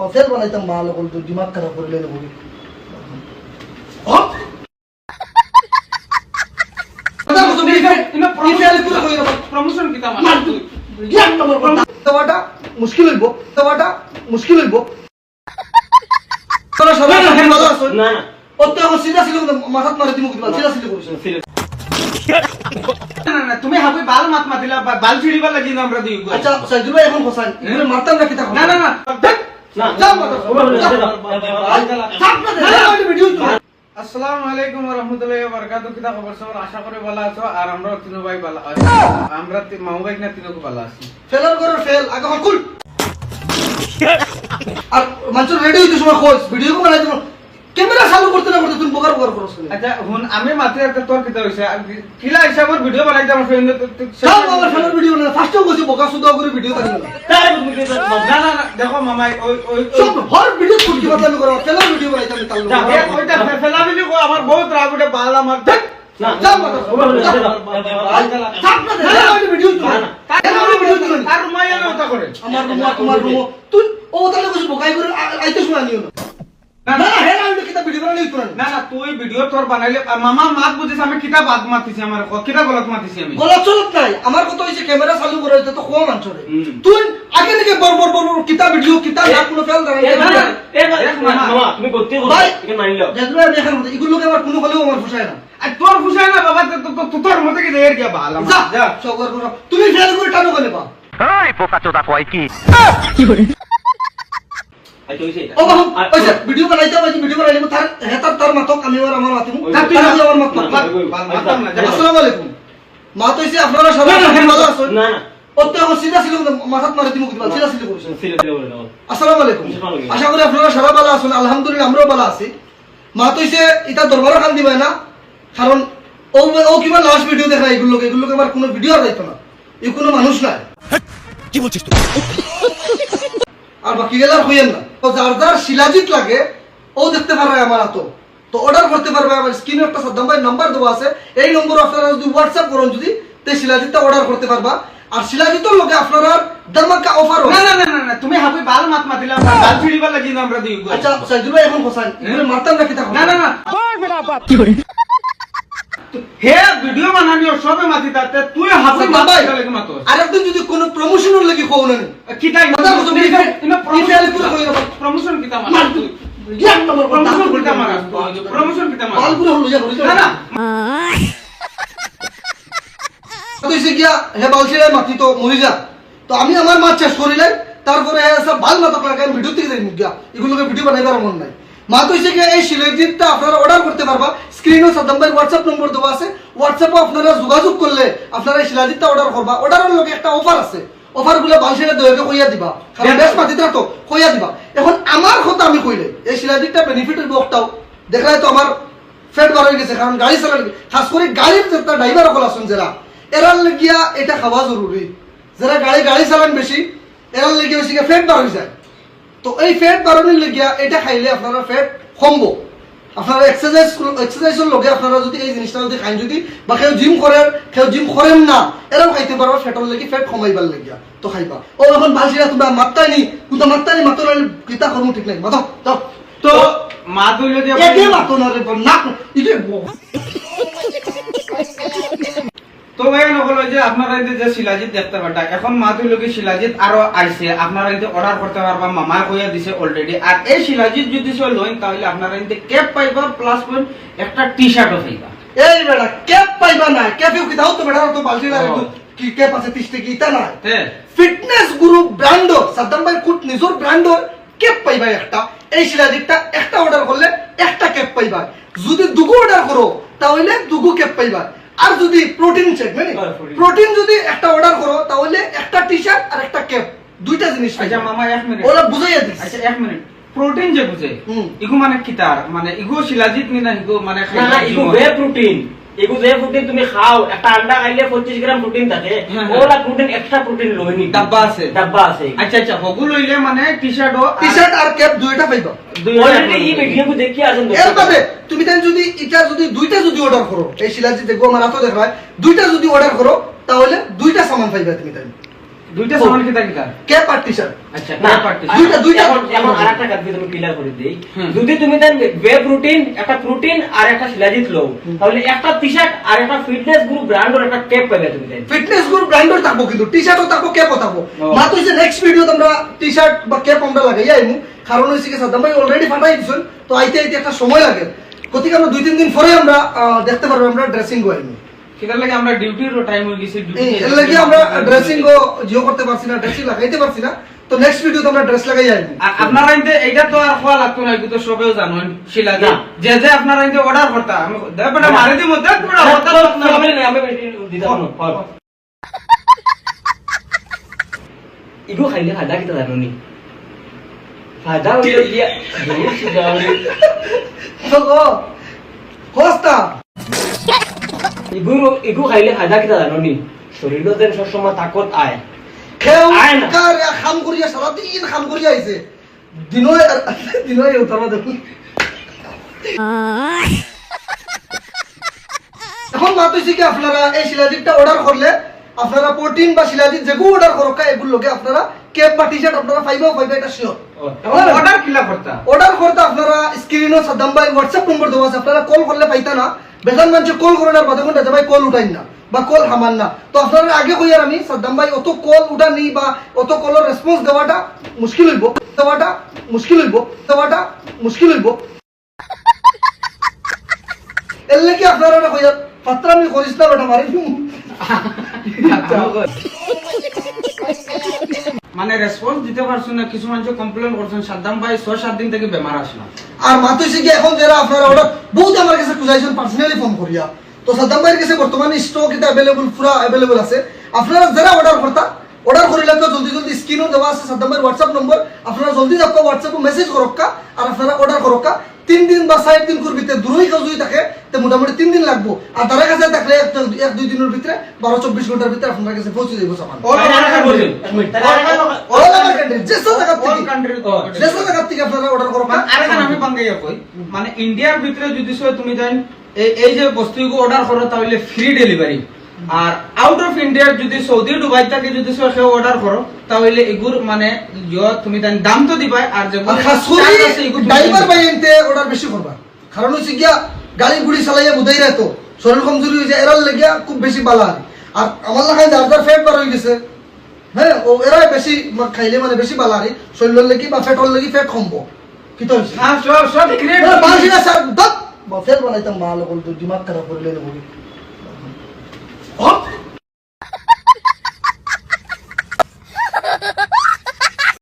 Fail বানাইতাম ভালো বলতো দিমাগ খারাপ করে লেনে বলি প্রমোশন কিতা দেওয়াটা মুশকিল হইব মুশকিল হইব তোরা সবাই ভালো আছো না না ওতে আমার সিধা ছিল মাথাত মারি দিমু কিবা সিধা ছিল করিস না না তুমি হাবি বাল মাত মাতিলা বাল ছিড়িবা লাগি না আমরা দিই আচ্ছা সাইদুল ভাই এখন ফসান এগুলো মারতাম না কিতা না না না না যা মারো ভিডিও আসসালামু আলাইকুম ওয়া রাহমাতুল্লাহি ওয়া বারাকাতুহু কিতা খবর সবার আশা করি ভালো আছো আর আমরা তিন ভাই ভালো আছি আমরা মামু ভাই না তিনকো ভালো আছি ফেলার করে ফেল আগে হকুল আর মানুষ রেডি হইতে সময় খোঁজ ভিডিও কো বানাই তুমি ক্যামেরা চালু করতে না করতে তুমি বগার করছ আচ্ছা হুন আমি মাত্র একটা তোর কিতা হইছে কিলা হিসাবের ভিডিও বানাইতাম ফ্রেন্ড সব আমার ফেলার ভিডিও না ফার্স্টও কইছি বগা সুদা করে ভিডিও বানাই না না না দেখো মামাই ওই সব হর ভিডিও কুটি বদলামি করো ফেলার ভিডিও বানাইতাম তালু ওইটা ফেলা ভিডিও কো আমার বহুত রাগ উঠে বাল আমার না যা মারো ভিডিও আর মাইয়া ওটা করে আমার রুমা তোমার রুমো তুই ও তাহলে কইছ বগাই করে আইতে সময় নিও না না হে না কিতা ভিডিও বানাই তুই না না তুই ভিডিও তোর বানাইলে মামা মাত বুঝিস আমি কিতা বাদ মাতিছি আমার কিতা গলত মাতিছি আমি গলা চলত নাই আমার কথা হইছে ক্যামেরা চালু করে দিতে তো কোন আনছরে তুই আগে থেকে বড় বড় বড় কিতা ভিডিও কিতা না কোনো ফেল দাঁড়াই মামা তুমি করতে বলো এখানে মাইল দাও যেগুলো আমি এখন এগুলো আমার কোনো হলেও আমার ফুসায় না আর তোর ফুসায় না বাবা তোর মতে কি দেয়ের কি বাল যা যা সগর করো তুমি ফেল করে টানো কেন পা এই পোকাচোদা কয় কি আচ্ছা হইছে ও বাবা ওইসে ভিডিও বানাইতে হবে ভিডিও বানাইলে তার হেতার তার মাতক আমি আর আমার মাতিমু তুই আমার মাত মাতাম না আসসালামু আলাইকুম মা তো হইছে আপনারা সবাই ভালো আছেন না না ওতে আমার সিধা ছিল মাথাত মারি দিমু কিবা সিধা ছিল করিস সিলে বলে দাও আসসালামু আলাইকুম আশা করি আপনারা সবাই ভালো আছেন আলহামদুলিল্লাহ আমরাও ভালো আছি মা তো হইছে এটা দরবারও খান দিবে না কারণ ও কিবা লাস্ট ভিডিও দেখা এগুলোকে আবার কোনো ভিডিও আর যাইতো না এই কোনো মানুষ নাই কি বলছিস তুই আর বাকি গেলে আর হইয়েন না তো যার যার শিলাজিৎ লাগে ও দেখতে পারবে আমার হাতো তো অর্ডার করতে পারবে আমার স্ক্রিনে একটা সাদ্দাম ভাই নাম্বার দেওয়া আছে এই নম্বর আপনারা যদি হোয়াটসঅ্যাপ করেন যদি তে শিলাজিৎটা অর্ডার করতে পারবা আর শিলাজিতের লগে আপনারা দামাকা অফার না না না না তুমি হাবি বাল মাত মাতিলা বাল ছিড়িবা লাগি না আমরা দিই আচ্ছা সাইদুল ভাই এখন ফসান এগুলো মারতাম না কিতা না না না হে ভিডিও বানানি সবে মাতি তাতে তুই হাবি বাবা লাগি মাতো আরেকদিন যদি কোনো প্রমোশনের লাগি কোও না কিতাই প্রমোশন কিতা মার তুই প্রমোশন কিতা মার প্রমোশন কিতা মার বালপুরে হলো যা না না কইছে গিয়া হে বালছিরে মাটি তো মরি যা তো আমি আমার মাছ শেষ করিলে তারপরে সব বাল মাথা লাগাই ভিডিও থেকে যাই মুখ গিয়া এগুলোকে ভিডিও বানাইবার মন নাই মা কইছে গিয়া এই শিলাজিৎটা আপনারা অর্ডার করতে পারবা স্ক্রিনে সাদ্দাম ভাই হোয়াটসঅ্যাপ নম্বর দেওয়া আছে হোয়াটসঅ্যাপে আপনারা যোগাযোগ করলে আপনারা এই শিলাজিৎটা অর্ডার করবা অর্ডারের লগে একটা অফার আছে অফারগুলো বালছিরে দয়কে কইয়া দিবা কারণ বেশ মাটিটা তো কইয়া দিবা এখন আমার কথা আমি কইলে এই শিলাজিৎটা বেনিফিট হইব একটাও দেখায় তো আমার ফেট বার হয়ে গেছে কারণ গাড়ি চালানো খাস করে গাড়ির যেটা ড্রাইভার সকল আছেন যারা এরার লাগিয়া এটা খাওয়া জরুরি যারা গাড়ি চালান বেশি এরার লাগিয়া বেশি ফেট বার হয়ে যায় তো এই ফেট বাড়ানোর লাগিয়া এটা খাইলে আপনারা ফেট কমবো আপনারা এক্সারসাইজের লগে আপনারা যদি এই জিনিসটা যদি খাই যদি বা কেউ জিম করেন না এরাও খাইতে পারবা ফেটের লাগি ফেট কমাইবার লাগিয়া তো খাইবা ও এখন ভালছিরা তোমরা মাত্তাই নি কোনটা মাত্তাই নি মাত্র কিতা করমু ঠিক নাই মাতো যাও তো মা তুইলে দিয়া একে মাতো না রে না ইকে তো ভাই নকল যে আপনারা যে শিলাজিৎ দেখতে পাটা এখন মাতুই লোকে শিলাজিৎ আরো আইছে আপনারা যদি অর্ডার করতে পারবা মামা কইয়া দিছে অলরেডি আর এই শিলাজিৎ যদি সব লইন তাহলে আপনারা যদি ক্যাপ পাইবা প্লাস পয়েন্ট একটা টি-শার্টও পাইবা এই বেটা ক্যাপ পাইবা না ক্যাপেও কি দাও তো বেটা তো বালছিরা কি ক্যাপ আছে 30 টাকা ইতা না ফিটনেস গুরু ব্র্যান্ড সাদ্দাম ভাই কুট নিজর ব্র্যান্ড ক্যাপ পাইবা একটা এই শিলাজিৎটা একটা অর্ডার করলে একটা ক্যাপ পাইবা যদি দুগো অর্ডার করো তাহলে দুগো ক্যাপ পাইবা আর যদি প্রোটিন চেক মানে প্রোটিন যদি একটা অর্ডার করো তাহলে একটা টি-শার্ট আর একটা ক্যাপ দুইটা জিনিস আচ্ছা মামা 1 মিনিট ওরা বুঝাইয়া দিস আচ্ছা 1 মিনিট প্রোটিন যে বুঝে ইগো মানে কি তার মানে ইগো শিলাজিৎ নি না ইগো মানে না না ইগো বে প্রোটিন এগু যে প্রোটিন তুমি খাও একটা আন্ডা খাইলে 25 গ্রাম প্রোটিন থাকে ওলা প্রোটিন এক্সট্রা প্রোটিন লইনি ডাব্বা আছে আচ্ছা আচ্ছা হগু লইলে মানে টি-শার্ট আর ক্যাপ দুইটা পাইবা অলরেডি এই ভিডিও কো দেখি আছেন এর বাদে তুমি তাই যদি এটা যদি দুইটা যদি অর্ডার করো এই শিলাজিৎ দেখো আমার হাতে দেখায় দুইটা যদি অর্ডার করো তাহলে দুইটা সামান পাইবা তুমি তাই দুইটা সামান কিতা কিতা ক্যাপ আর টি-শার্ট আচ্ছা না, দুইটা এখন আরেকটা কাজ তুমি ক্লিয়ার করে দেই। হুম। যদি তুমি দেন ওয়ে প্রোটিন, একটা প্রোটিন আর একটা শিলাজিৎ লও, তাহলে একটা টি-শার্ট আর একটা ফিটনেস গ্রুপ ব্র্যান্ডের একটা ক্যাপ পাবে তুমি দেন। ফিটনেস গ্রুপ ব্র্যান্ডের থাকবো, কিন্তু টি-শার্টও থাকবো, ক্যাপও থাকবো। ও। মা তো নেক্সট ভিডিও তোমরা টি-শার্ট বা ক্যাপ আমরা লাগাই আইমু, কারণ হইছে কি সাদ্দাম ভাই অলরেডি ফাটাই দিছেন, তো আইতে আইতে একটা সময় লাগে। গতিকে আমরা 2-3 দিন পরে আমরা দেখতে পারবো আমরা ড্রেসিং গো আইমু। কিতার লাগে আমরা ডিউটির টাইম হয়ে গেছে এর লাগি আমরা ড্রেসিং গো জিও করতে পারছি না, ড্রেসিং লাগাইতে পারছি না। তো নেক্সট ভিডিওতে আমরা ড্রেস লাগাই আইমু। আর আপনারা ইনতে এইটা তো আর হওয়া লাগতো না, এগুলো তো সবেও জানেন শিলাজি না। যে যে আপনারা ইনতে অর্ডার করতা আমি দেখ বেটা মারি দিমু দেখ বেটা হতা আমি দিতাম না। হল। ইগো খাইলে ফায়দা কিতা জানো নি? ফায়দা হইল ইয়া দূর সুদাউরি। তো গো হোস্তা ইগো খাইলে ফায়দা কিতা জানো নি? শরীরত যেন সবসময় তাকত আয়। খেও আয় না। কার খাম করিয়া সারা দিন খাম করিয়া আইছে, দিনই উতারবা দেখুন। এখন মাত হইছে কি আপনারা এই শিলাজিৎটা অর্ডার করলে আপনারা প্রোটিন বা শিলাজিৎ যেগুলো অর্ডার করকা এগুলো লগে আপনারা ক্যাপ বা টি-শার্ট আপনারা পাইবা এটা শিওর। এখন অর্ডার কিলা করতা অর্ডার করতে আপনারা স্ক্রিনও সাদ্দাম ভাই হোয়াটসঅ্যাপ নম্বর দেওয়া আছে, আপনারা কল করলে পাইতা না। বেজান মানুষ কল করেন আর বাদে ঘন্টা ভাই কল উঠাইন না বা কল হামান না। তো আপনারা আগে কইয়ার আমি সাদ্দাম ভাই অত কল উঠানি বা অত কলের রেসপন্স দেওয়াটা মুশকিল হইব, এর লাগি আপনারা কইয়ার ফাত্রামি করিস না বেটা মারি দিমু। মানে রেসপন্স দিতে পারছো না, কিছু মানুষ কমপ্লেন করছেন সাদ্দাম ভাই 6-7 দিন থেকে বেমার আসলাম। আর মাত হইছে কি এখন যারা আপনারা অর্ডার বহুত আমার কাছে খুঁজাইছেন পার্সোনালি ফোন করিয়া, তো সাদ্দাম ভাইয়ের কাছে বর্তমানে স্টক এটা অ্যাভেলেবল পুরা অ্যাভেলেবল আছে। আপনারা যারা অর্ডার করিলে তো জলদি জলদি স্ক্রিনও দেওয়া আছে সাদ্দাম ভাইয়ের হোয়াটসঅ্যাপ নম্বর, আপনারা জলদি যাক হোয়াটসঅ্যাপে মেসেজ করক্কা আর আপনারা অর্ডার করক্কা। 3 দিন বা 4 দিন করবিতে দূরই কাজ হয়ে থাকে তো মোটামুটি 3 দিন লাগবো। আর তার কাছে থাকলে 1-2 দিনের ভিতরে 12-24 ঘন্টার ভিতরে আপনার কাছে পৌঁছে যাবো সামান। All over country. All over country যেসব জায়গা All থেকে country. যেসব জায়গা থেকে আপনারা অর্ডার করক্কা। আরেকটা আমি বাঙ্গাইয়া কই, মানে ইন্ডিয়ার ভিতরে যদি তুমি জানেন এই যে বস্তুগুলো অর্ডার করো তাহলে ফ্রি ডেলিভারি। আর আউট অফ ইন্ডিয়া যদি সৌদি দুবাই থেকে যদি কেউ অর্ডার করো তাহলে এগুর মানে তুমি জানেন দাম তো দিবাই আর যে আর খাস করে ড্রাইভার ভাই এনতে অর্ডার বেশি করবা, কারণ হচ্ছে গিয়া গাড়ি গুড়ি চালাইয়া বুঝাই রে তো শরীর কমজোরি হয়ে যায়, এরার লেগিয়া খুব বেশি বালা। আর আমার লাগাই যার ফ্যাট বার হয়ে গেছে, হ্যাঁ ও এরাই বেশি খাইলে মানে বেশি বালা আর শরীরের লেগে বা ফ্যাট হলে ফ্যাট কমবো কি তো হইছে না সব ক্রিয়েট বালছিনা স্যার দত বা ফেল বানাইতাম ভালো বলতো দিমাগ খারাপ করলে